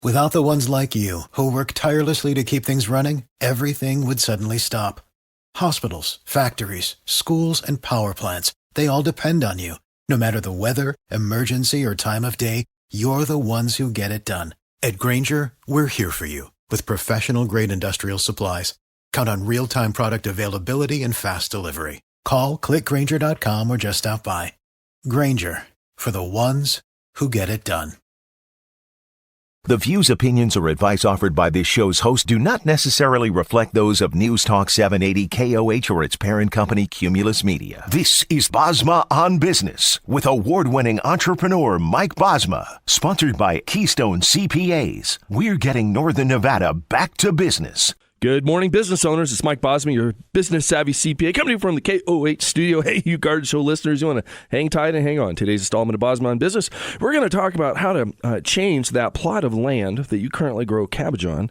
Without the ones like you, who work tirelessly to keep things running, everything would suddenly stop. Hospitals, factories, schools, and power plants, they all depend on you. No matter the weather, emergency, or time of day, you're the ones who get it done. At Grainger, we're here for you with professional-grade industrial supplies. Count on real-time product availability and fast delivery. Call, clickgrainger.com, or just stop by. Grainger, for the ones who get it done. The views, opinions, or advice offered by this show's host do not necessarily reflect those of News Talk 780 KOH or its parent company, Cumulus Media. This is Bosma On Business with award-winning entrepreneur Mike Bosma, sponsored by Keystone CPAs. We're getting Northern Nevada back to business. Good morning, business owners. It's Mike Bosma, your business-savvy CPA, coming from the KOH studio. Hey, you Garden Show listeners, you want to hang tight and hang on. Today's installment of Bosma On Business, we're going to talk about how to change that plot of land that you currently grow cabbage on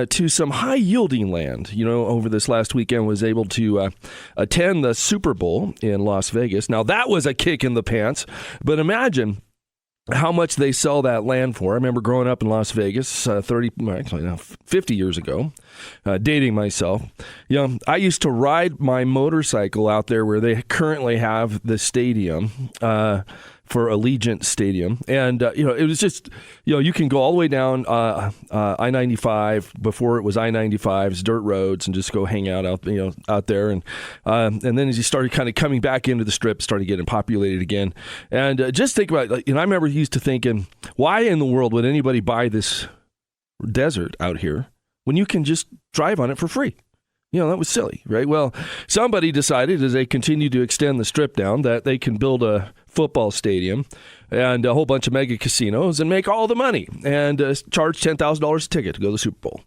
to some high-yielding land. You know, over this last weekend, was able to attend the Super Bowl in Las Vegas. Now, that was a kick in the pants, but imagine how much they sell that land for. I remember growing up in Las Vegas 50 years ago, dating myself. You know, I used to ride my motorcycle out there where they currently have the stadium for Allegiant Stadium. And, it was just, you can go all the way down I-95 before it was I-95. It's dirt roads and just go hang out there. And then as you started kind of coming back into the strip, started getting populated again. And just think about it. I remember used to thinking, why in the world would anybody buy this desert out here when you can just drive on it for free? That was silly, right? Well, somebody decided as they continued to extend the strip down that they can build a football stadium and a whole bunch of mega casinos and make all the money and charge $10,000 a ticket to go to the Super Bowl.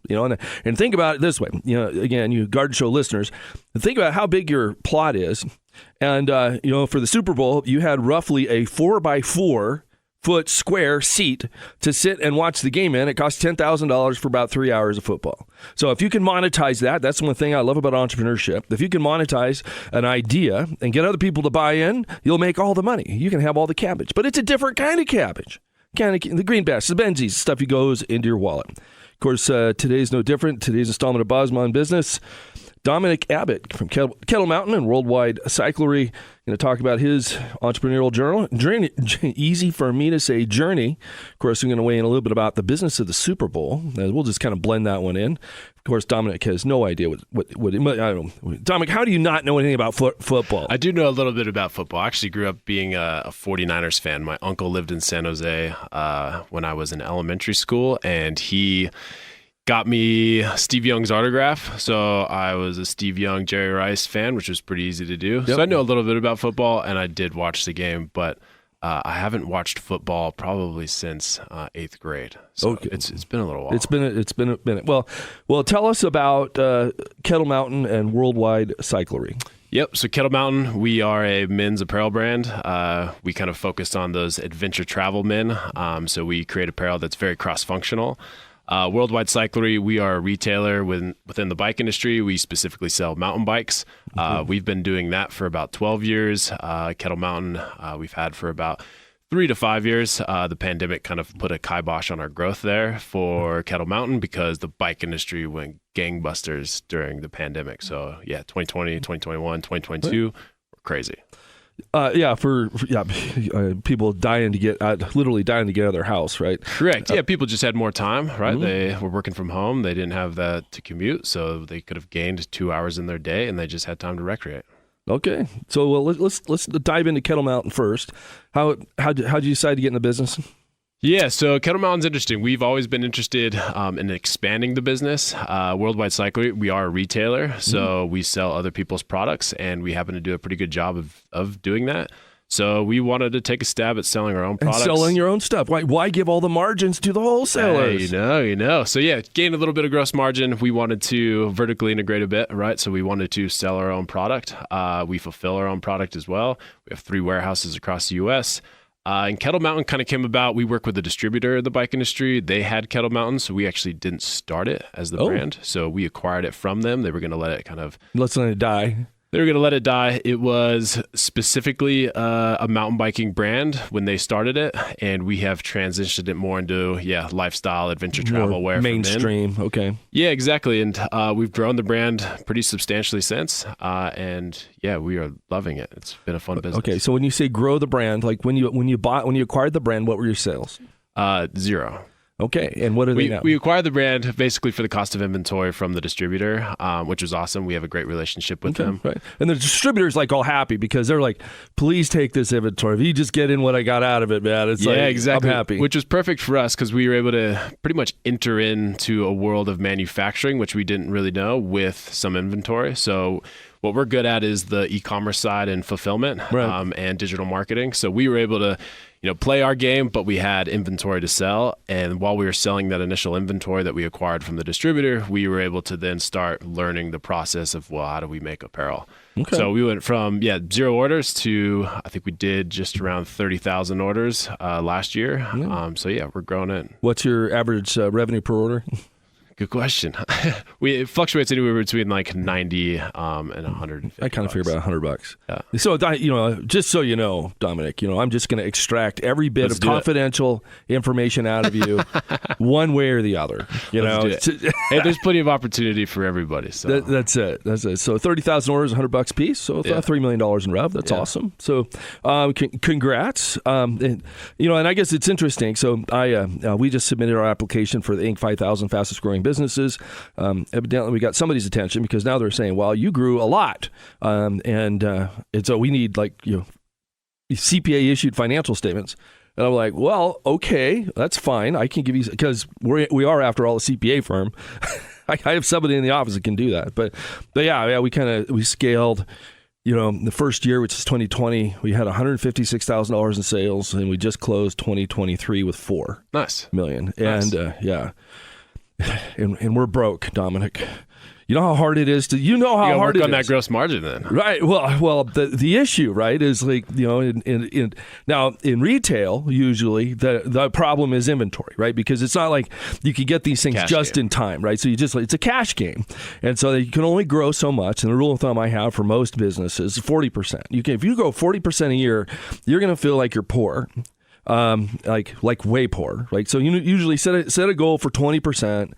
And think about it this way. Again, you Garden Show listeners, think about how big your plot is. And, for the Super Bowl, you had roughly a 4x4 foot square seat to sit and watch the game in. It costs $10,000 for about 3 hours of football. So if you can monetize that, that's one thing I love about entrepreneurship. If you can monetize an idea and get other people to buy in, you'll make all the money. You can have all the cabbage, but it's a different kind of cabbage. The greenbacks, the Benzies, stuff that goes into your wallet. Of course, today's no different. Today's installment of Bosma On Business. Dominic Abbott from KETL Mountain and Worldwide Cyclery going to talk about his entrepreneurial journey. Easy for me to say journey. Of course, we're going to weigh in a little bit about the business of the Super Bowl. We'll just kind of blend that one in. Of course, Dominic has no idea what I don't know. Dominic, how do you not know anything about football? I do know a little bit about football. I actually grew up being a 49ers fan. My uncle lived in San Jose when I was in elementary school, and he got me Steve Young's autograph. So I was a Steve Young, Jerry Rice fan, which was pretty easy to do. Yep. So I know a little bit about football, and I did watch the game, but I haven't watched football probably since 8th grade. So okay. It's been a little while. It's been a minute. Well, tell us about KETL Mountain and Worldwide Cyclery. Yep. So KETL Mountain, we are a men's apparel brand. We kind of focused on those adventure travel men. So we create apparel that's very cross-functional. Worldwide Cyclery, we are a retailer within the bike industry. We specifically sell mountain bikes. We've been doing that for about 12 years. KETL Mountain, we've had for about 3 to 5 years. The pandemic kind of put a kibosh on our growth there for KETL Mountain because the bike industry went gangbusters during the pandemic. So 2020, 2021, 2022, were crazy. People literally dying to get out of their house, right? Correct. People just had more time, right? Mm-hmm. They were working from home. They didn't have that to commute, so they could have gained 2 hours in their day, and they just had time to recreate. Okay, so let's dive into KETL Mountain first. How did you decide to get in the business? Yeah, so KETL Mountain's interesting. We've always been interested in expanding the business. Worldwide Cyclery, we are a retailer, so we sell other people's products, and we happen to do a pretty good job of doing that. So we wanted to take a stab at selling our own products. And selling your own stuff. Why give all the margins to the wholesalers? Hey, you know. So gain a little bit of gross margin. We wanted to vertically integrate a bit, right? So we wanted to sell our own product. We fulfill our own product as well. We have 3 warehouses across the U.S., and KETL Mountain kind of came about. We work with a distributor in the bike industry. They had KETL Mountain, so we actually didn't start it as the brand. So we acquired it from them. They were going to let it die. They were going to let it die. It was specifically a mountain biking brand when they started it, and we have transitioned it more into lifestyle, adventure travel wear, mainstream. Okay. Yeah, exactly. And we've grown the brand pretty substantially since, and we are loving it. It's been a fun business. Okay, so when you say grow the brand, like when you acquired the brand, what were your sales? 0. Okay, and what are they now? We acquired the brand basically for the cost of inventory from the distributor, which was awesome. We have a great relationship with them. Right. And the distributor's like all happy because they're like, please take this inventory. If you just get in what I got out of it, man, it's exactly. I'm happy. Which was perfect for us because we were able to pretty much enter into a world of manufacturing, which we didn't really know, with some inventory. So what we're good at is the e-commerce side and fulfillment, and digital marketing. So we were able to play our game, but we had inventory to sell. And while we were selling that initial inventory that we acquired from the distributor, we were able to then start learning the process of, how do we make apparel? Okay. So we went from 0 orders to, I think we did just around 30,000 orders last year. Yeah. We're growing it. What's your average revenue per order? Good question. It fluctuates anywhere between like 90 and 150. I kind of figure about $100. Yeah. So just so you know, Dominic, I'm just going to extract every bit of confidential information out of you, one way or the other. Hey, there's plenty of opportunity for everybody. So that's it. So 30,000 orders, $100 a piece. So $3 million in rev. That's awesome. So congrats. And I guess it's interesting. So we just submitted our application for the Inc. 5,000 fastest growing businesses. Evidently, we got somebody's attention because now they're saying, "Well, you grew a lot," and so we need CPA issued financial statements. And I'm like, "Well, okay, that's fine. I can give you because we are after all a CPA firm. I have somebody in the office that can do that." But we scaled. The first year, which is 2020, we had $156,000 in sales, and we just closed 2023 with $4 million. Nice. And and we're broke, Dominic. You know how hard it is to. You know how hard it is. Work on that gross margin, then. Right. Well, the issue, right, is like now in retail, usually the problem is inventory, right? Because it's not like you can get these things in time, right? So it's a cash game, and so you can only grow so much. And the rule of thumb I have for most businesses is 40%. If you grow 40% a year, you're going to feel like you're poor. Like way poor, right? So you usually set a goal for 20%.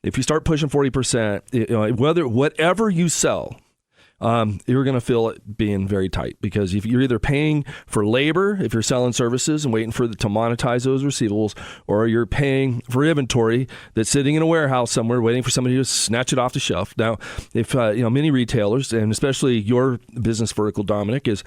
If you start pushing 40%, whatever you sell, you're going to feel it being very tight because if you're either paying for labor, if you're selling services and waiting to monetize those receivables, or you're paying for inventory that's sitting in a warehouse somewhere waiting for somebody to snatch it off the shelf. Now, if many retailers, and especially your business vertical, Dominic, is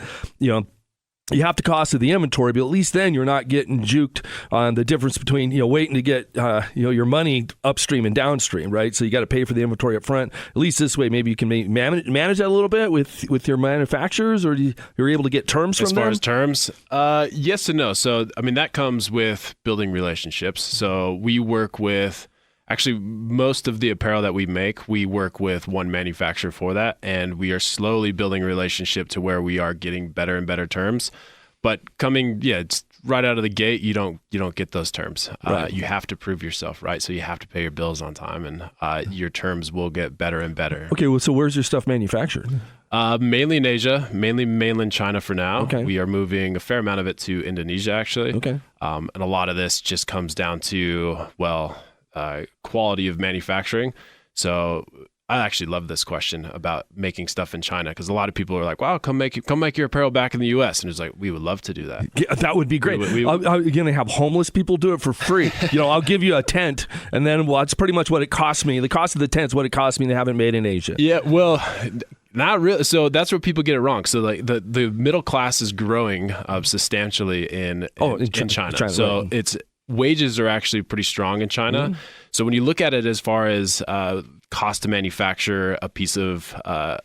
you have the cost of the inventory, but at least then you're not getting juked on the difference between waiting to get your money upstream and downstream, right? So you got to pay for the inventory up front. At least this way, maybe you can manage that a little bit with your manufacturers, or you're able to get terms from them. As far as terms, yes and no. So that comes with building relationships. So we work with. Actually, most of the apparel that we make, we work with one manufacturer for that, and we are slowly building a relationship to where we are getting better and better terms. But it's right out of the gate, you don't get those terms. Right. You have to prove yourself, right? So you have to pay your bills on time, and your terms will get better and better. Okay, well, so where's your stuff manufactured? Mainly in Asia, mainly mainland China for now. Okay. We are moving a fair amount of it to Indonesia, actually. Okay. And a lot of this just comes down to, quality of manufacturing. So I actually love this question about making stuff in China because a lot of people are like, "Wow, come make your apparel back in the U.S." And it's like, we would love to do that. Yeah, that would be great. I'm going to have homeless people do it for free. I'll give you a tent, and then it's pretty much what it costs me. The cost of the tent is what it costs me to have it made in Asia. Yeah, well, not really. So that's where people get it wrong. So like the middle class is growing substantially in China. So right. It's wages are actually pretty strong in China. Mm-hmm. So when you look at it as far as cost to manufacture a piece of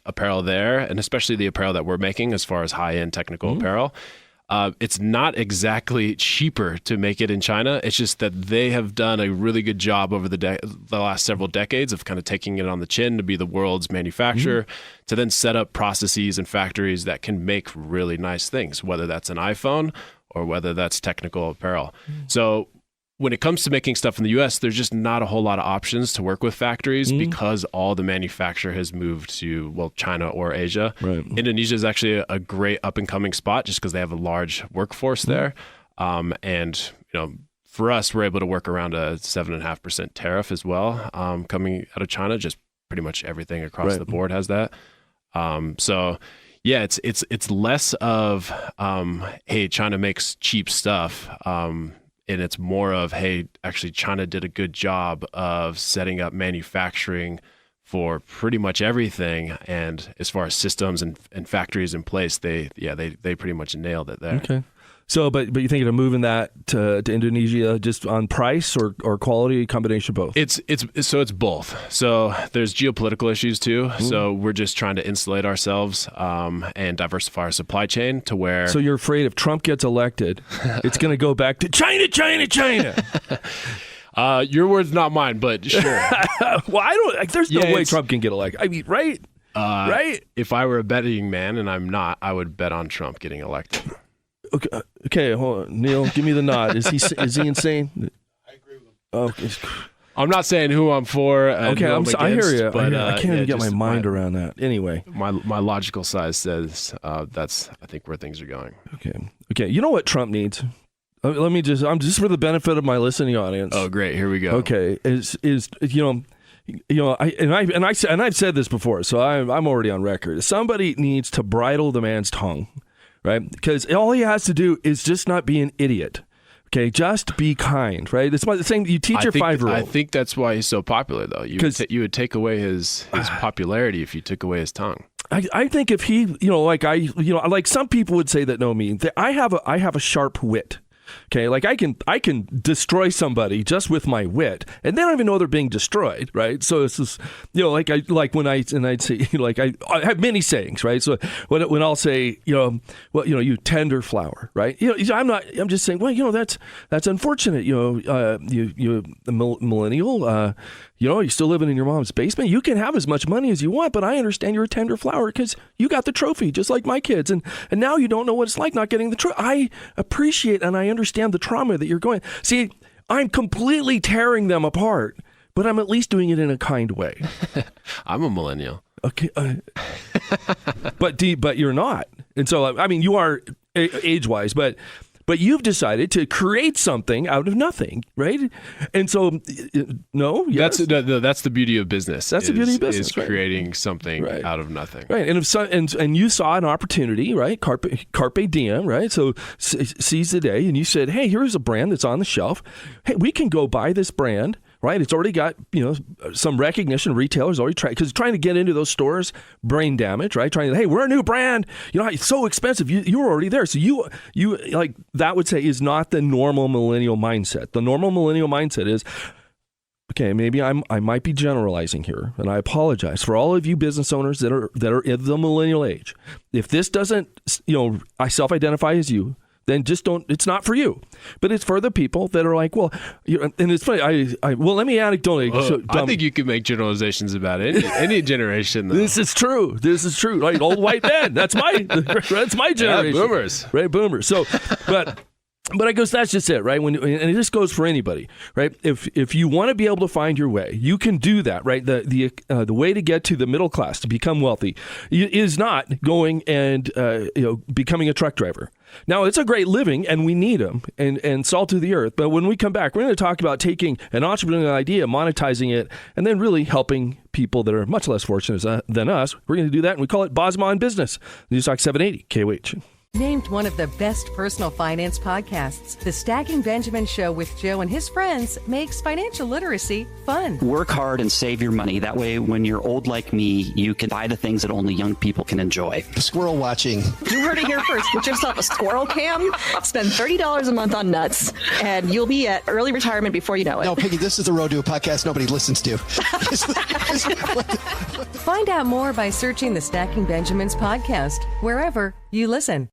apparel there, and especially the apparel that we're making as far as high-end technical apparel, it's not exactly cheaper to make it in China. It's just that they have done a really good job over the last several decades of kind of taking it on the chin to be the world's manufacturer, to then set up processes and factories that can make really nice things, whether that's an iPhone or whether that's technical apparel. So when it comes to making stuff in the U.S., there's just not a whole lot of options to work with factories because all the manufacture has moved to, China or Asia. Right. Indonesia is actually a great up-and-coming spot just because they have a large workforce there. And, for us, we're able to work around a 7.5% tariff as well coming out of China. Just pretty much everything across the board has that. So, yeah, it's less of, hey, China makes cheap stuff. And it's more of, hey, actually China did a good job of setting up manufacturing for pretty much everything. And as far as systems and factories in place, they pretty much nailed it there. Okay. So, but you think of moving that to Indonesia just on price or quality, combination of both? It's both. So there's geopolitical issues too. So we're just trying to insulate ourselves and diversify our supply chain to where. So you're afraid if Trump gets elected, it's going to go back to China. Your words, not mine, but sure. Well, I don't. There's no way Trump can get elected. I mean, right? Right. If I were a betting man, and I'm not, I would bet on Trump getting elected. Okay, hold on. Neil, give me the nod. Is he insane? I agree with him. Okay. I'm not saying who I'm for. Okay, I hear you. But I can't even get my mind around that. Anyway, my logical side says that's I think where things are going. Okay. You know what Trump needs? Let me I'm just for the benefit of my listening audience. Oh, great. Here we go. Okay, is I've said this before, so I'm already on record. Somebody needs to bridle the man's tongue. Right? Because all he has to do is just not be an idiot. Okay? Just be kind, right? It's the same you teach your 5-year-old. I think that's why he's so popular, though. You would take away his popularity if you took away his tongue. I think if he, like some people would say that know me, that I have a sharp wit. Okay, like I can destroy somebody just with my wit, and they don't even know they're being destroyed, right? So it's just, I'd say, I have many sayings, right? So when I'll say, you tender flower, right? I'm just saying, well, that's unfortunate, you millennial, you're still living in your mom's basement. You can have as much money as you want, but I understand you're a tender flower because you got the trophy, just like my kids. And now you don't know what it's like not getting the trophy. I appreciate and I understand the trauma that you're going. See, I'm completely tearing them apart, but I'm at least doing it in a kind way. I'm a millennial. Okay. But you're not. And so, I mean, you are age-wise, but you've decided to create something out of nothing, right? And so, yes. That's the beauty of business. That's the beauty of business, is creating something out of nothing, right? And you saw an opportunity, right? Carpe diem, right? So seize the day, and you said, "Hey, here's a brand that's on the shelf. Hey, we can go buy this brand." Right, it's already got some recognition. Retailers already trying to get into those stores, brain damage. Right, hey, we're a new brand. It's so expensive. You were already there, so you like that would say is not the normal millennial mindset. The normal millennial mindset is, okay, maybe I might be generalizing here, and I apologize for all of you business owners that are in the millennial age. If this doesn't, I self-identify as you, then just don't. It's not for you, but it's for the people that are like, well, and it's funny. Let me anecdotally. I think you can make generalizations about any generation. Though. This is true. Right, old white men. That's my generation. Yeah, boomers. Right, boomers. So, But I guess that's just it, right? And it just goes for anybody, right? If you want to be able to find your way, you can do that, right? The way to get to the middle class, to become wealthy, is not going and becoming a truck driver. Now, it's a great living, and we need them, and salt to the earth. But when we come back, we're going to talk about taking an entrepreneurial idea, monetizing it, and then really helping people that are much less fortunate than us. We're going to do that, and we call it Bosma On Business. News Talk 780 KOH. Named one of the best personal finance podcasts, The Stacking Benjamin Show with Joe and his friends makes financial literacy fun. Work hard and save your money. That way, when you're old like me, you can buy the things that only young people can enjoy. Squirrel watching. You heard it here first. Get yourself a squirrel cam, spend $30 a month on nuts, and you'll be at early retirement before you know it. No, Piggy, this is the road to a podcast nobody listens to. Find out more by searching The Stacking Benjamins podcast, wherever you listen.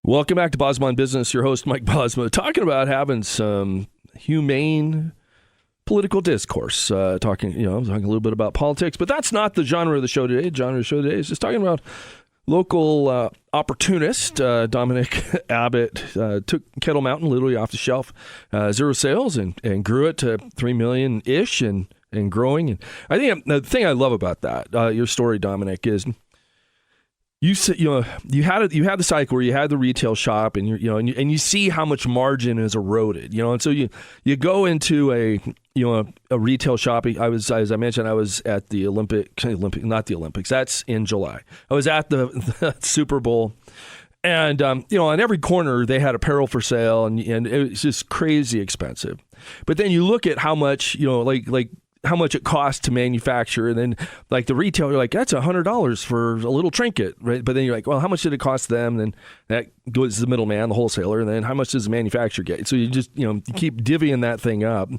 Welcome back to Bosma On Business. Your host, Mike Bosma, talking about having some humane political discourse. Talking a little bit about politics, but that's not the genre of the show today. The genre of the show today is just talking about local opportunist, Dominic Abbott, took Kettle Mountain literally off the shelf, 0 sales, and grew it to $3 million-ish and growing. And I think the thing I love about that, your story, Dominic, is you had the cycle where you had the retail shop, and you see how much margin is eroded, and so you go into a retail shop. As I mentioned, I was at the not the Olympics. That's in July. I was at the Super Bowl, and on every corner they had apparel for sale, and it was just crazy expensive. But then you look at how much like how much it costs to manufacture, and then like the retailer, you're like, that's $100 for a little trinket, right? But then you're like, well, how much did it cost them? And then that goes to the middleman, the wholesaler, and then how much does the manufacturer get? So you just you keep divvying that thing up.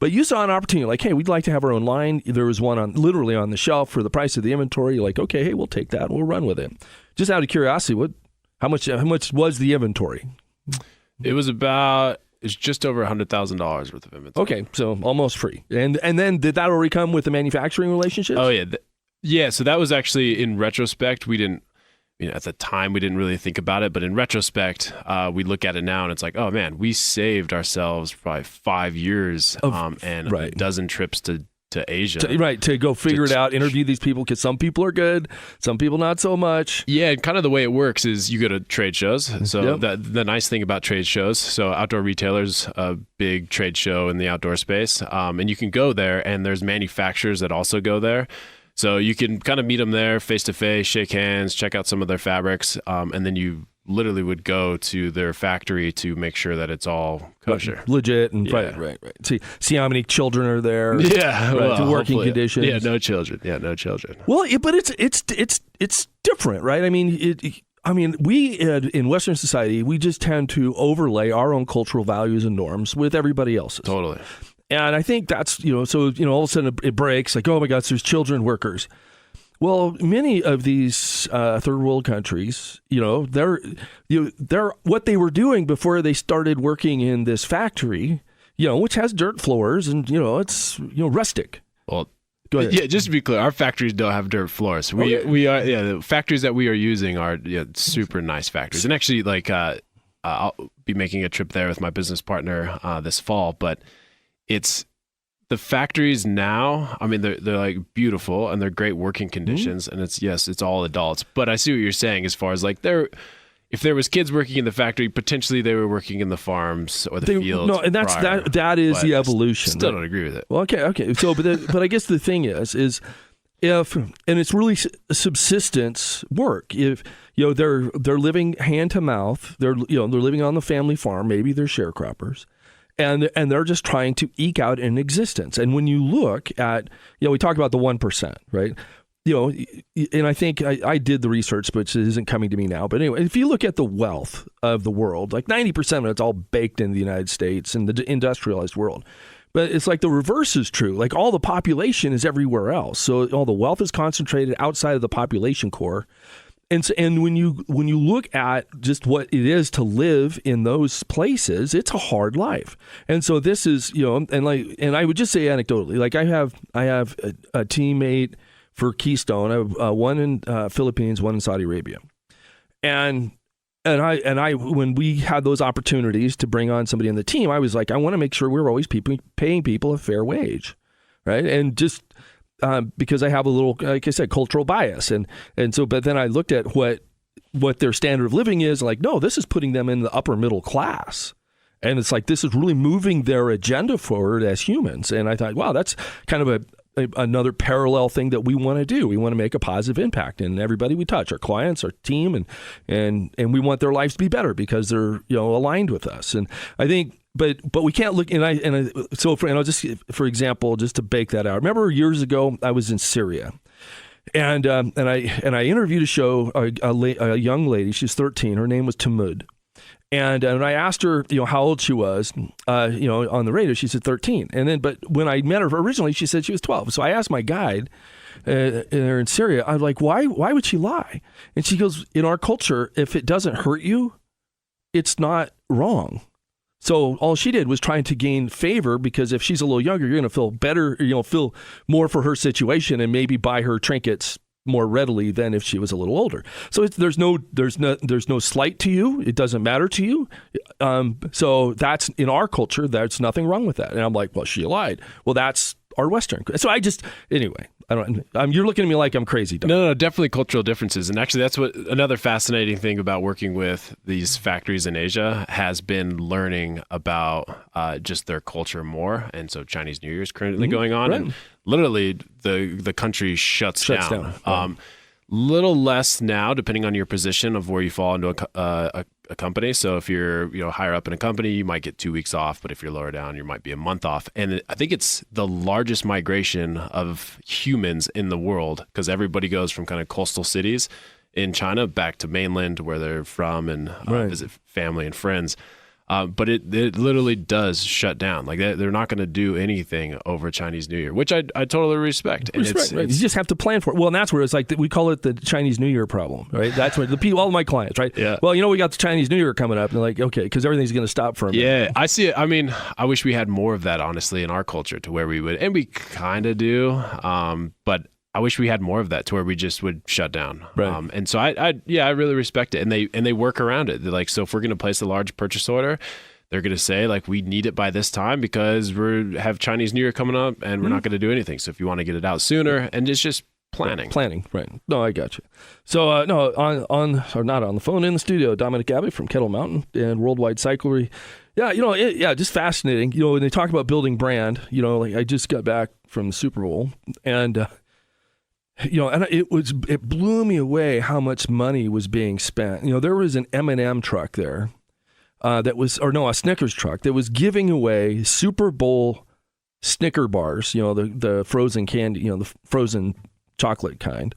But you saw an opportunity, like, hey, we'd like to have our own line. There was one literally on the shelf for the price of the inventory. You're like, okay, hey, we'll take that, we'll run with it. Just out of curiosity, how much was the inventory? It was it's just over $100,000 worth of inventory. Okay, so almost free. And then did that already come with the manufacturing relationships? Oh, yeah. Yeah, so that was actually, in retrospect, we didn't, at the time, we didn't really think about it. But in retrospect, we look at it now and it's like, oh, man, we saved ourselves probably 5 years and a dozen trips to Asia. To go figure it out, interview these people, because some people are good, some people not so much. Yeah, and kind of the way it works is you go to trade shows. So the nice thing about trade shows, so Outdoor Retailer's a big trade show in the outdoor space, and you can go there, and there's manufacturers that also go there. So you can kind of meet them there face-to-face, shake hands, check out some of their fabrics, and then you literally would go to their factory to make sure that it's all kosher, legit, and right. See how many children are there. Yeah, to working conditions. Yeah, no children. Well, but it's different, right? I mean, we in Western society, we just tend to overlay our own cultural values and norms with everybody else's. Totally. And I think that's all of a sudden it breaks. Like, oh my gosh, there's children workers. Well, many of these third world countries, they're what they were doing before they started working in this factory, which has dirt floors and it's rustic. Well, go ahead. Yeah, just to be clear, our factories don't have dirt floors. We are the factories that we are using are super nice factories. And actually, like I'll be making a trip there with my business partner this fall, but it's. The factories now, I mean, they're like beautiful and they're great working conditions, and it's all adults. But I see what you're saying as far as like if there was kids working in the factory, potentially they were working in the farms or the fields. No, and that is the evolution. Still don't agree with it. Well, okay. So, but I guess the thing is if, and it's really subsistence work. If they're living hand to mouth, they're living on the family farm. Maybe they're sharecroppers. And they're just trying to eke out an existence. And when you look at, we talk about the 1%, right? And I think I did the research, but it isn't coming to me now. But anyway, if you look at the wealth of the world, like 90% of it's all baked in the United States and the industrialized world. But it's like the reverse is true. Like all the population is everywhere else. So all the wealth is concentrated outside of the population core. And when you look at just what it is to live in those places, it's a hard life. And so this is, and I would just say anecdotally, like I have a teammate for Keystone, I have one in Philippines, one in Saudi Arabia, and I when we had those opportunities to bring on somebody on the team, I was like, I want to make sure we're always paying people a fair wage, right? And just because I have a little, like I said, cultural bias. And so, but then I looked at what their standard of living is, like, no, this is putting them in the upper middle class. And it's like, this is really moving their agenda forward as humans. And I thought, wow, that's kind of another parallel thing that we want to do. We want to make a positive impact in everybody we touch, our clients, our team, and we want their lives to be better because they're, aligned with us. And I think, But we can't look, I'll just, for example, just to bake that out. Remember years ago, I was in Syria, and I interviewed a young lady. She's 13. Her name was Tamud, and I asked her, how old she was, on the radio. She said 13, but when I met her originally, she said she was 12. So I asked my guide. In Syria, I was like, why would she lie? And she goes, in our culture, if it doesn't hurt you, it's not wrong. So all she did was trying to gain favor because if she's a little younger, you're going to feel better, feel more for her situation and maybe buy her trinkets more readily than if she was a little older. So there's no slight to you. It doesn't matter to you. So that's in our culture. There's nothing wrong with that. And I'm like, well, she lied. Well, that's our Western. So anyway. You're looking at me like I'm crazy, Doc. No, definitely cultural differences. And actually, that's what another fascinating thing about working with these factories in Asia has been learning about just their culture more. And so Chinese New Year is currently going on, and literally the country shuts down. Little less now, depending on your position of where you fall into a company. So if you're higher up in a company, you might get 2 weeks off, but if you're lower down, you might be a month off. And I think it's the largest migration of humans in the world because everybody goes from kind of coastal cities in China back to mainland where they're from and visit family and friends. But it literally does shut down. Like they're not going to do anything over Chinese New Year, which I totally respect. And it's you just have to plan for it. Well, and that's where it's like we call it the Chinese New Year problem, right? That's what the people, all of my clients, right? Yeah. Well, we got the Chinese New Year coming up, and they're like, okay, because everything's going to stop for a minute. Yeah, I see it. I mean, I wish we had more of that, honestly, in our culture to where we would, and we kind of do, but I wish we had more of that to where we just would shut down. Right. And so I really respect it. And they work around it. They're like, so if we're going to place a large purchase order, they're going to say like, we need it by this time because we have Chinese New Year coming up and we're not going to do anything. So if you want to get it out sooner, and it's just planning. Right. No, I got you. So not on the phone in the studio, Dominic Abbott from KETL Mountain and Worldwide Cyclery. Yeah, just fascinating. When they talk about building brand, like I just got back from the Super Bowl and and it blew me away how much money was being spent. There was an M&M truck there a Snickers truck that was giving away Super Bowl Snicker bars, the frozen candy, the frozen chocolate kind,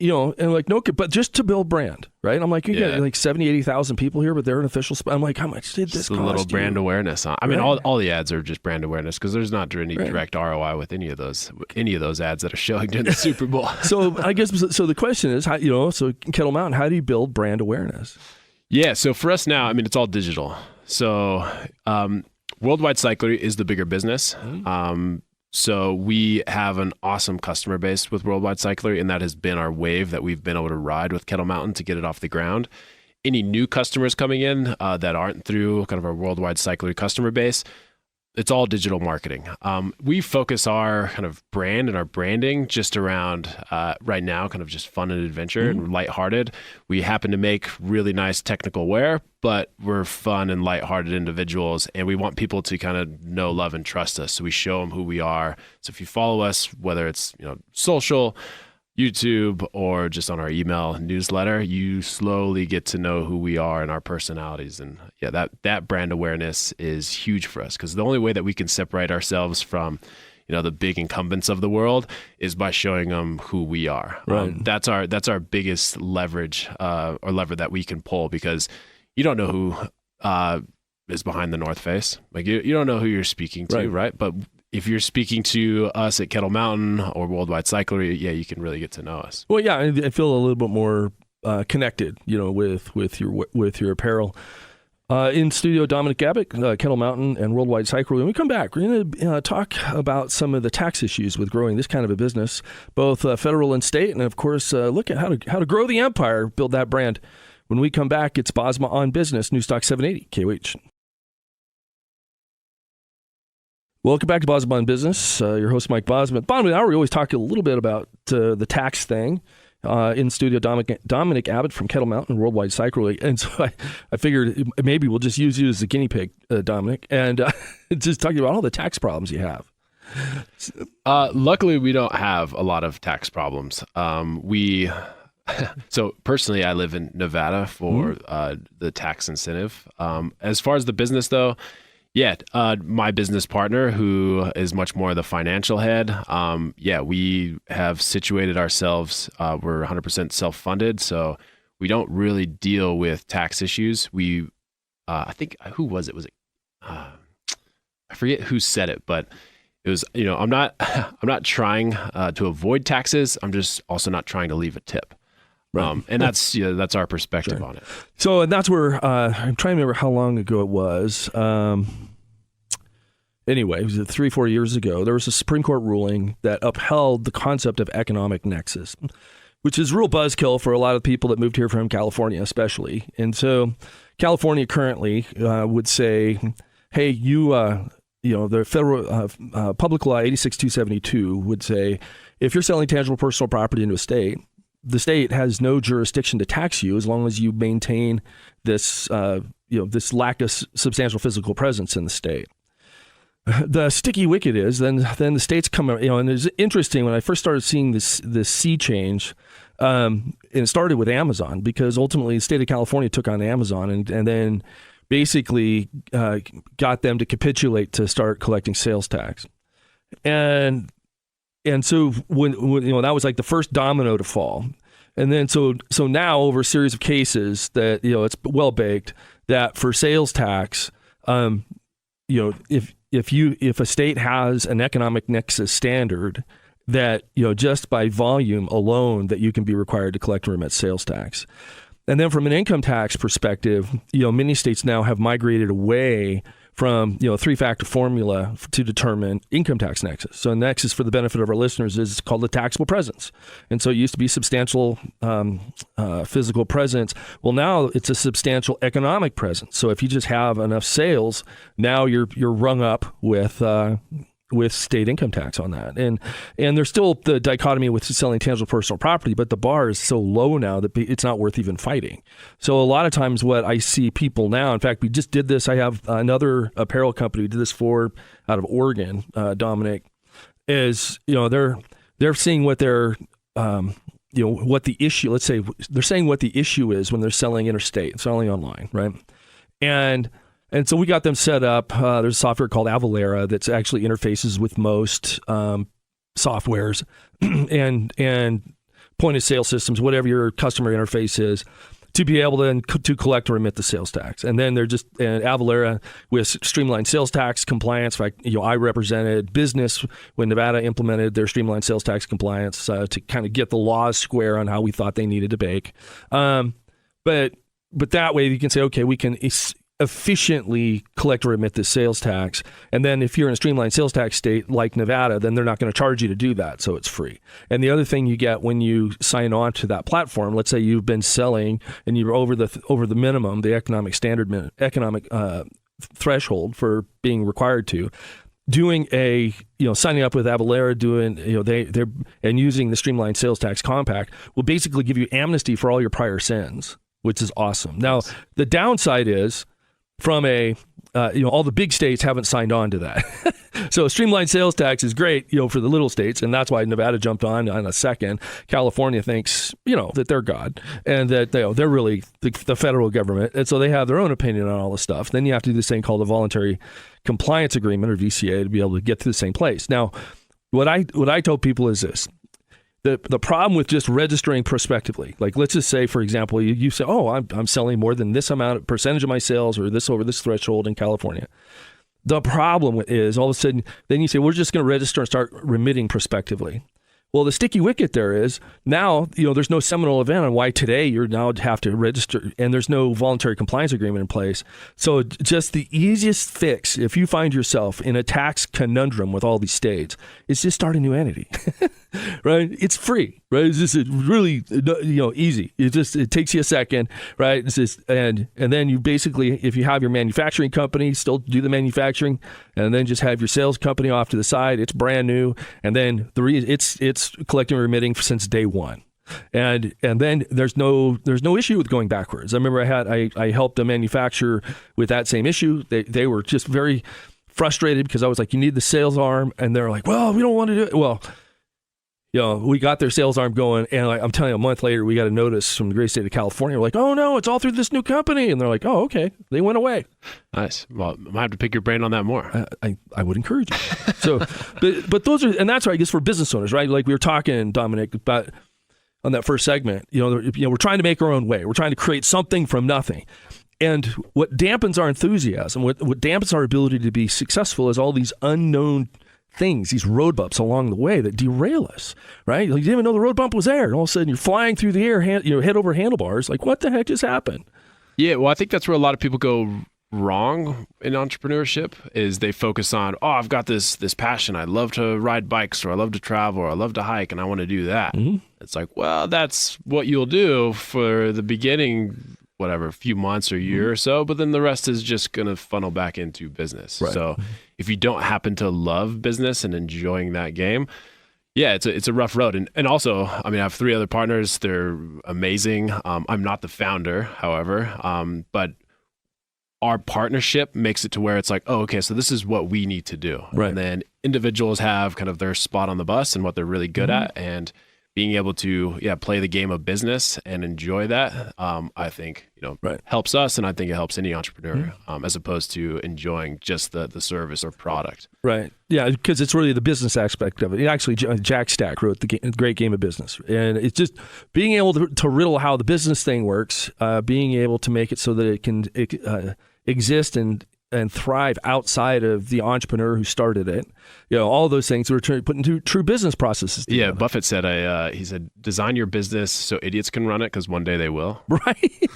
and like, no, but just to build brand, right? I'm like, you got like 70, 80,000 people here, but they're an official I'm like, how much did this cost? A little brand awareness. I mean, all the ads are just brand awareness because there's not any direct ROI with any of those ads that are showing during the Super Bowl. So I guess, so the question is, how, so KETL Mountain, how do you build brand awareness? Yeah, so for us now, I mean, it's all digital. So Worldwide Cyclery is the bigger business. So we have an awesome customer base with Worldwide Cyclery, and that has been our wave that we've been able to ride with KETL Mountain to get it off the ground. Any new customers coming in that aren't through kind of our Worldwide Cyclery customer base, it's all digital marketing. We focus our kind of brand and our branding just around right now, kind of just fun and adventure and lighthearted. We happen to make really nice technical wear, but we're fun and lighthearted individuals, and we want people to kind of know, love, and trust us. So we show them who we are. So if you follow us, whether it's social, YouTube, or just on our email newsletter, you slowly get to know who we are and our personalities. And yeah, that brand awareness is huge for us because the only way that we can separate ourselves from the big incumbents of the world is by showing them who we are. Right. That's our biggest leverage or lever that we can pull because you don't know who is behind the North Face. Like you don't know who you're speaking to, right? But if you're speaking to us at KETL Mountain or Worldwide Cyclery, you can really get to know us. Well, yeah, I feel a little bit more connected, with your apparel. In studio, Dominic Abbott, KETL Mountain and Worldwide Cyclery. When we come back, we're going to talk about some of the tax issues with growing this kind of a business, both federal and state, and of course, look at how to grow the empire, build that brand. When we come back, it's Bosma On Business, Newstalk 780 KOH. Welcome back to Bosma On Business. Your host, Mike Bosma. Bottom of the hour, we always talk a little bit about the tax thing. In studio, Dominic Abbott from KETL Mountain, Worldwide Cyclery. And so I figured maybe we'll just use you as a guinea pig, Dominic, and just talking about all the tax problems you have. Luckily, we don't have a lot of tax problems. So personally, I live in Nevada for the tax incentive. As far as the business, though, my business partner, who is much more the financial head, we have situated ourselves. We're 100% self-funded, so we don't really deal with tax issues. I think, who was it? Was it? I forget who said it, but it was, I'm not trying to avoid taxes. I'm just also not trying to leave a tip. Right. And that's our perspective on it. So, and that's where I'm trying to remember how long ago it was. anyway, it was 3-4 years ago, there was a Supreme Court ruling that upheld the concept of economic nexus, which is real buzzkill for a lot of people that moved here from California, especially. And so California currently would say, hey, the federal public law 86272 would say, if you're selling tangible personal property into a state, the state has no jurisdiction to tax you as long as you maintain this, this lack of substantial physical presence in the state. The sticky wicket is then the states come, and it's interesting when I first started seeing this sea change, and it started with Amazon, because ultimately the state of California took on Amazon and then basically got them to capitulate to start collecting sales tax, and so when that was like the first domino to fall, and then so now over a series of cases that it's well baked that for sales tax, if a state has an economic nexus standard, that just by volume alone that you can be required to collect and remit sales tax. And then from an income tax perspective, many states now have migrated away from a 3-factor formula to determine income tax nexus. So nexus, for the benefit of our listeners, is called the taxable presence. And so it used to be substantial physical presence. Well, now it's a substantial economic presence. So if you just have enough sales, now you're rung up with state income tax on that. And there's still the dichotomy with selling tangible personal property, but the bar is so low now that it's not worth even fighting. So a lot of times what I see people now, in fact, we just did this. I have another apparel company who did this out of Oregon, Dominic, is, they're seeing what their, what the issue, let's say they're saying what the issue is when they're selling interstate, selling online, right? And so we got them set up. There's a software called Avalera that's actually interfaces with most softwares and point of sale systems, whatever your customer interface is, to be able to collect or remit the sales tax. And then they're just Avalera with streamlined sales tax compliance. In fact, I represented business when Nevada implemented their streamlined sales tax compliance to kind of get the laws square on how we thought they needed to bake. But that way you can say, okay, we can efficiently collect or remit this sales tax. And then if you're in a streamlined sales tax state like Nevada, then they're not going to charge you to do that. So it's free. And the other thing you get when you sign on to that platform, let's say you've been selling and you're over the minimum, the economic standard, threshold for being required to, doing signing up with Avalera, they're and using the streamlined sales tax compact will basically give you amnesty for all your prior sins, which is awesome. Now, the downside is, from all the big states haven't signed on to that. So streamlined sales tax is great, for the little states, and that's why Nevada jumped on a second. California thinks, that they're God and that they're really the federal government, and so they have their own opinion on all this stuff. Then you have to do this thing called a voluntary compliance agreement, or VCA, to be able to get to the same place. Now, what I tell people is this. The problem with just registering prospectively, like let's just say, for example, you say, oh, I'm selling more than this amount, percentage of my sales, or this over this threshold in California. The problem is all of a sudden, then you say, we're just going to register and start remitting prospectively. Well, the sticky wicket there is now, there's no seminal event on why today you're now have to register, and there's no voluntary compliance agreement in place. So just the easiest fix, if you find yourself in a tax conundrum with all these states, is just start a new entity, right? It's free, right? It's just really, easy. It takes you a second, right? It's just, and then you basically, if you have your manufacturing company, still do the manufacturing, and then just have your sales company off to the side. It's brand new, and then it's collecting and remitting since day one. And then there's no issue with going backwards. I remember I helped a manufacturer with that same issue. They were just very frustrated because I was like, you need the sales arm, and they're like, well, we don't want to do it. Well, we got their sales arm going, and I'm telling you, a month later, we got a notice from the great state of California. We're like, oh no, it's all through this new company, and they're like, oh, okay, they went away. Nice. Well, I might have to pick your brain on that more. I would encourage you. So, but those are, and that's right, I guess, for business owners, right? Like we were talking, Dominic, about on that first segment. We're trying to make our own way. We're trying to create something from nothing. And what dampens our enthusiasm, what dampens our ability to be successful, is all these unknown things, these road bumps along the way that derail us, right? Like you didn't even know the road bump was there, and all of a sudden you're flying through the air, head over handlebars. Like, what the heck just happened? Yeah, well, I think that's where a lot of people go wrong in entrepreneurship is they focus on, oh, I've got this passion. I love to ride bikes, or I love to travel, or I love to hike, and I want to do that. It's like, well, that's what you'll do for the beginning, whatever, a few months or a year or so, but then the rest is just going to funnel back into business. Right. So if you don't happen to love business and enjoying that game, yeah, it's a rough road. And also, I mean, I have 3 other partners. They're amazing. I'm not the founder, however, but our partnership makes it to where it's like, oh, okay, so this is what we need to do. Right. And then individuals have kind of their spot on the bus and what they're really good at, and being able to play the game of business and enjoy that, I think helps us, and I think it helps any entrepreneur, as opposed to enjoying just the service or product. Right. Yeah, because it's really the business aspect of it. Actually, Jack Stack wrote the Great Game of Business, and it's just being able to riddle how the business thing works, being able to make it so that it can exist and thrive outside of the entrepreneur who started it. All those things were put into true business processes together. Yeah, Buffett said, he said, design your business so idiots can run it, because one day they will. Right.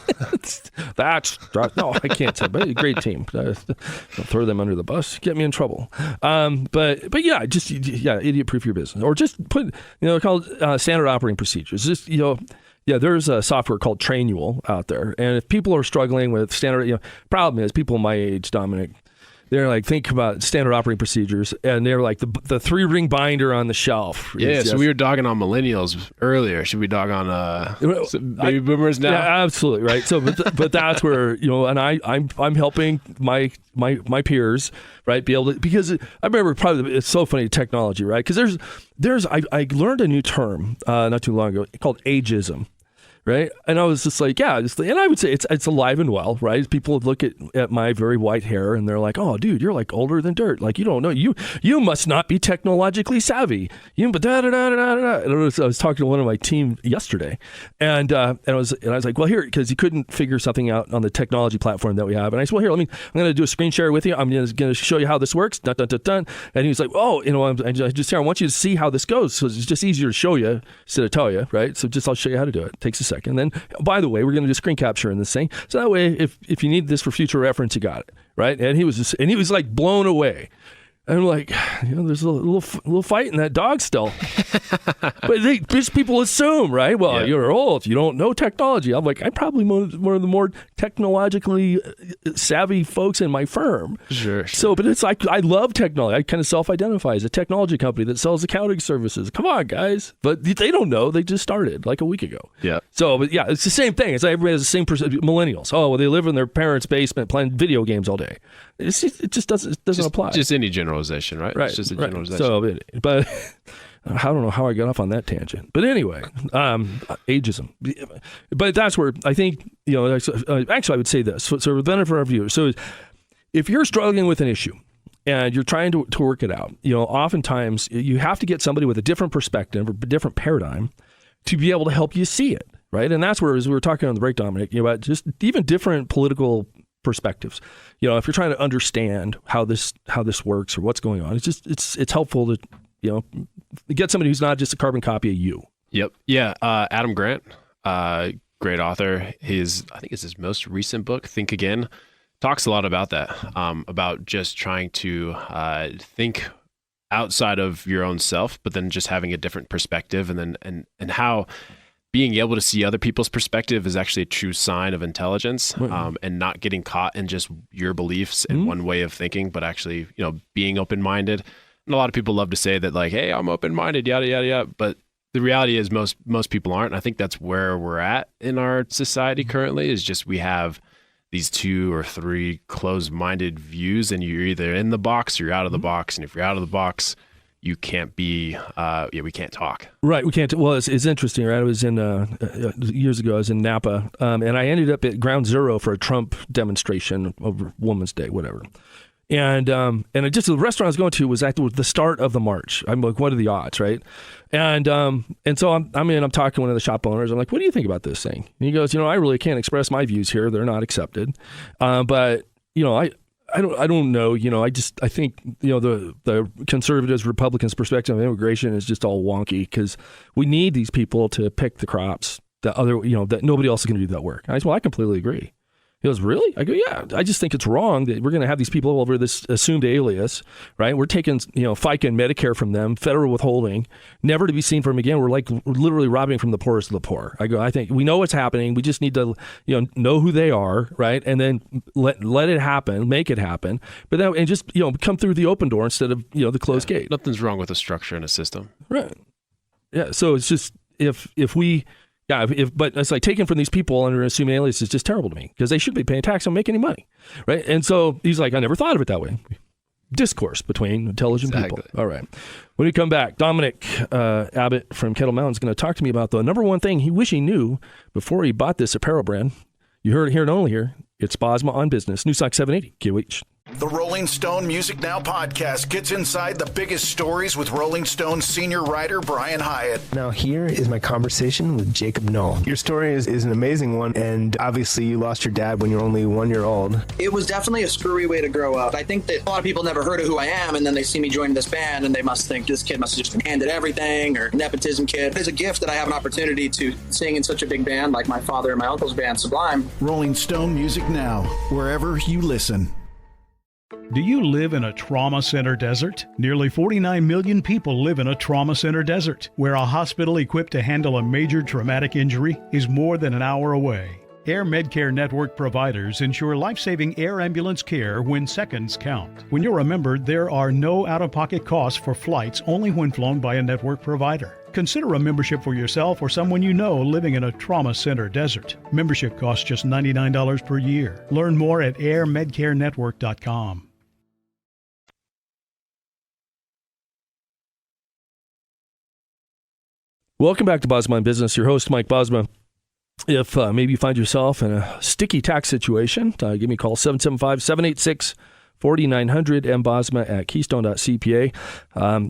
No, I can't say, but great team. Don't throw them under the bus. Get me in trouble. But yeah, just idiot-proof your business, or just put called standard operating procedures. Just there's a software called Trainual out there, and if people are struggling with standard, problem is people my age, Dominic, they're like, think about standard operating procedures, and they're like the 3-ring binder on the shelf. Yeah, so we were dogging on millennials earlier. Should we dog on baby boomers now? Yeah, absolutely, right. So, but that's where and I'm helping my peers, right, be able to, because I remember it's so funny, technology, right? Because I learned a new term not too long ago called ageism. Right. And I was just like, and I would say it's alive and well, right? People would look at my very white hair and they're like, oh, dude, you're like older than dirt. Like, you don't know, you must not be technologically savvy. But And I was talking to one of my team yesterday, and I was like, well, here, because he couldn't figure something out on the technology platform that we have. And I said, well, here, I'm going to do a screen share with you. I'm going to show you how this works. Dun, dun, dun, dun. And he was like, oh, I want you to see how this goes. So it's just easier to show you instead of tell you, right? So I'll show you how to do it. It takes a second. And then, by the way, we're going to do screen capture in this thing. So that way, if you need this for future reference, you got it, right? And he was like blown away. And I'm like, there's a little fight in that dog still. But just people assume, right? Well, you're old. You don't know technology. I'm like, I'm probably one of the more technologically savvy folks in my firm. Sure. So, but it's like, I love technology. I kind of self-identify as a technology company that sells accounting services. Come on, guys. But they don't know. They just started like a week ago. Yeah. So, but it's the same thing. It's like everybody has the same millennials. Oh, well, they live in their parents' basement playing video games all day. It just doesn't apply. Just any generalization, right? Right. It's just a right. generalization. So, but I don't know how I got off on that tangent. But anyway, ageism. But that's where I think, actually I would say this. So for the benefit of our viewers. So if you're struggling with an issue and you're trying to work it out, oftentimes you have to get somebody with a different perspective or a different paradigm to be able to help you see it, right? And that's where, as we were talking on the break, Dominic, about just even different political perspectives. If you're trying to understand how this works or what's going on, it's helpful to get somebody who's not just a carbon copy of you. Yep. Yeah. Adam Grant, great author. I think it's his most recent book, Think Again, talks a lot about that, about just trying to think outside of your own self, but then just having a different perspective, and how being able to see other people's perspective is actually a true sign of intelligence, and not getting caught in just your beliefs and one way of thinking, but actually, being open-minded. And a lot of people love to say that, like, hey, I'm open-minded, yada, yada, yada. But the reality is most people aren't. And I think that's where we're at in our society currently, is just we have these 2 or 3 closed-minded views, and you're either in the box or you're out of the box. And if you're out of the box, you can't be, we can't talk. Right, we can't. Well, it's interesting, right? I was in, years ago, I was in Napa, and I ended up at Ground Zero for a Trump demonstration over Women's Day, whatever. And just the restaurant I was going to was at the start of the march. I'm like, what are the odds, right? And so I'm talking to one of the shop owners. I'm like, what do you think about this thing? And he goes, I really can't express my views here. They're not accepted. But I don't know. I think the conservatives, Republicans' perspective on immigration is just all wonky, because we need these people to pick the crops that that nobody else is going to do that work. And I said, well, I completely agree. He goes, really? I go, yeah. I just think it's wrong that we're going to have these people over this assumed alias, right? We're taking, FICA and Medicare from them, federal withholding, never to be seen from again. We're literally robbing from the poorest of the poor. I go, I think we know what's happening. We just need to, know who they are, right? And then let it happen, make it happen. But then, and just, come through the open door instead of, the closed gate. Nothing's wrong with a structure and a system. Right. Yeah. So it's just, but it's like taking from these people under an assumed alias is just terrible to me because they should be paying tax and don't make any money, right? And so he's like, I never thought of it that way. Discourse between intelligent people. All right. When we come back, Dominic Abbott from KETL Mountain is going to talk to me about the number one thing he wish he knew before he bought this apparel brand. You heard it here and only here. It's Bosma On Business. Newstalk 780 KOH. The Rolling Stone Music Now podcast gets inside the biggest stories with Rolling Stone senior writer Brian Hyatt. Now here is my conversation with Jacob Knoll. Your story is an amazing one, and obviously you lost your dad when you were only 1 year old. It was definitely a screwy way to grow up. I think that a lot of people never heard of who I am, and then they see me joining this band, and they must think this kid must have just been handed everything, or nepotism kid. It's a gift that I have an opportunity to sing in such a big band like my father and my uncle's band, Sublime. Rolling Stone Music Now, wherever you listen. Do you live in a trauma center desert? Nearly 49 million people live in a trauma center desert, where a hospital equipped to handle a major traumatic injury is more than an hour away. Air Medcare Network providers ensure life-saving air ambulance care when seconds count. When you're a member, there are no out-of-pocket costs for flights, only when flown by a network provider. Consider a membership for yourself or someone you know living in a trauma center desert. Membership costs just $99 per year. Learn more at airmedcarenetwork.com. Welcome back to Bosma On Business. Your host, Mike Bosma. If maybe you find yourself in a sticky tax situation, give me a call, 775-786-4900, mbosma at keystone.cpa.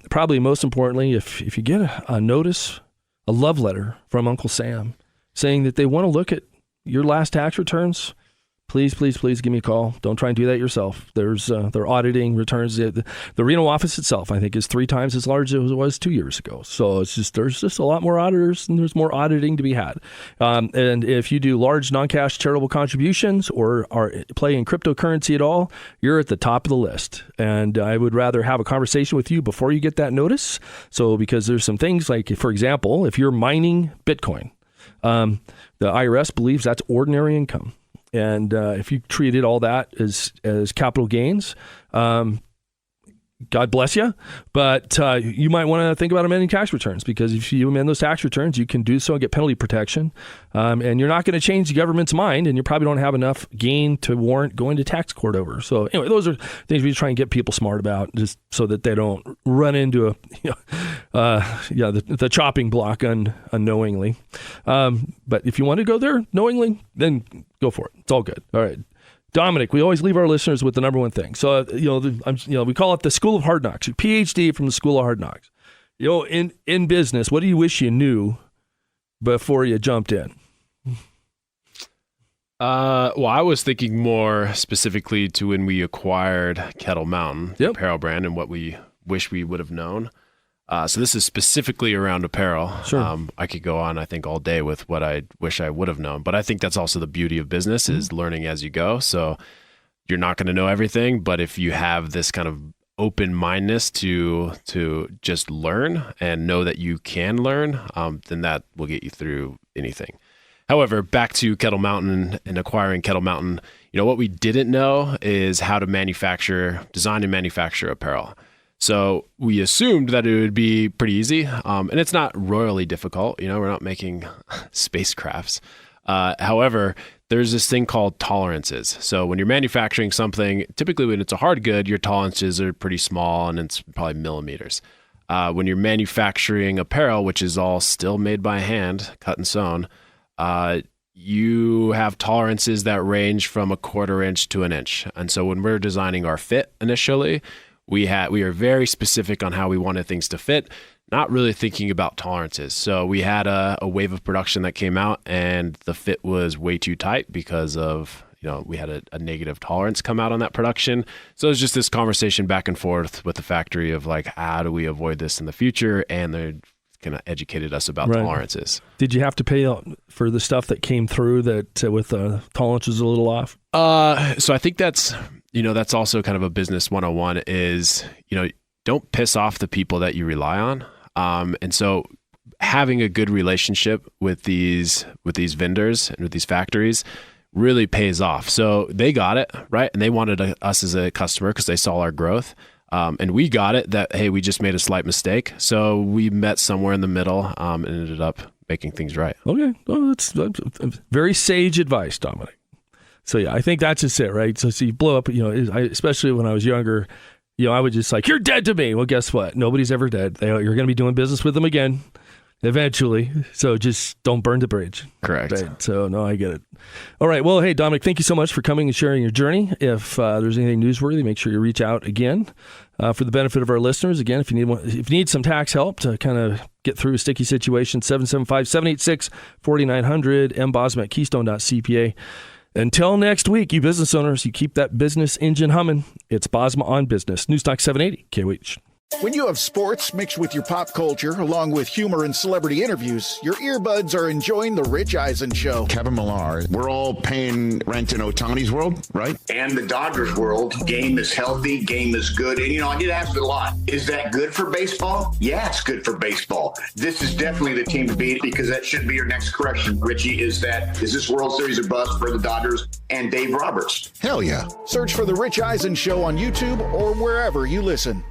Probably most importantly, if you get a notice, a love letter from Uncle Sam saying that they want to look at your last tax returns, please give me a call. Don't try and do that yourself. They're auditing returns. The Reno office itself, I think, is 3 times as large as it was 2 years ago. So there's just a lot more auditors, and there's more auditing to be had. And if you do large non-cash charitable contributions or are play in cryptocurrency at all, you're at the top of the list. And I would rather have a conversation with you before you get that notice. So because there's some things like, for example, if you're mining Bitcoin, the IRS believes that's ordinary income. And if you treated all that as capital gains, God bless you. But you might want to think about amending tax returns, because if you amend those tax returns, you can do so and get penalty protection. And you're not going to change the government's mind, and you probably don't have enough gain to warrant going to tax court over. So anyway, those are things we try and get people smart about, just so that they don't run into the chopping block unknowingly. But if you want to go there knowingly, then go for it. It's all good. All right. Dominic, we always leave our listeners with the number one thing. So, we call it the School of Hard Knocks, your PhD from the School of Hard Knocks. In business, what do you wish you knew before you jumped in? Well, I was thinking more specifically to when we acquired KETL Mountain, the apparel brand, and what we wish we would have known. So this is specifically around apparel. Sure. I could go on, I think, all day with what I wish I would have known. But I think that's also the beauty of business, is learning as you go. So you're not going to know everything, but if you have this kind of open-mindedness to just learn and know that you can learn, then that will get you through anything. However, back to KETL Mountain and acquiring KETL Mountain, what we didn't know is how to design and manufacture apparel. So we assumed that it would be pretty easy, and it's not royally difficult. We're not making spacecrafts. However, there's this thing called tolerances. So when you're manufacturing something, typically when it's a hard good, your tolerances are pretty small, and it's probably millimeters. When you're manufacturing apparel, which is all still made by hand, cut and sewn, you have tolerances that range from 1/4 inch to 1 inch. And so when we're designing our fit initially, we are very specific on how we wanted things to fit, not really thinking about tolerances. So we had a wave of production that came out, and the fit was way too tight because of, we had a negative tolerance come out on that production. So it was just this conversation back and forth with the factory of like, how do we avoid this in the future? And they're kind of educated us about Right. tolerances. Did you have to pay for the stuff that came through that with tolerances a little off? So I think that's also kind of a business 101 is, don't piss off the people that you rely on. And so having a good relationship with these vendors and with these factories really pays off. So they got it, right? And they wanted us as a customer because they saw our growth. And we got it that, hey, we just made a slight mistake. So we met somewhere in the middle and ended up making things right. Okay. Well, that's very sage advice, Dominic. So, yeah, I think that's just it, right? So you blow up, especially when I was younger, I would just like, you're dead to me. Well, guess what? Nobody's ever dead. You're going to be doing business with them again eventually. So just don't burn the bridge. Correct. Right? So, no, I get it. All right. Well, hey, Dominic, thank you so much for coming and sharing your journey. If there's anything newsworthy, make sure you reach out again. For the benefit of our listeners, again, if you need some tax help to kind of get through a sticky situation, 775-786-4900, mbosma@keystone.cpa. Until next week, you business owners, you keep that business engine humming. It's Bosma On Business. Newstalk 780, KOH. When you have sports mixed with your pop culture, along with humor and celebrity interviews, your earbuds are enjoying The Rich Eisen Show. Kevin Millar, we're all paying rent in Ohtani's world, right? And the Dodgers world, game is healthy, game is good. And, I get asked a lot, is that good for baseball? Yeah, it's good for baseball. This is definitely the team to beat because that should be your next correction, Richie, is this World Series a bust for the Dodgers and Dave Roberts? Hell yeah. Search for The Rich Eisen Show on YouTube or wherever you listen.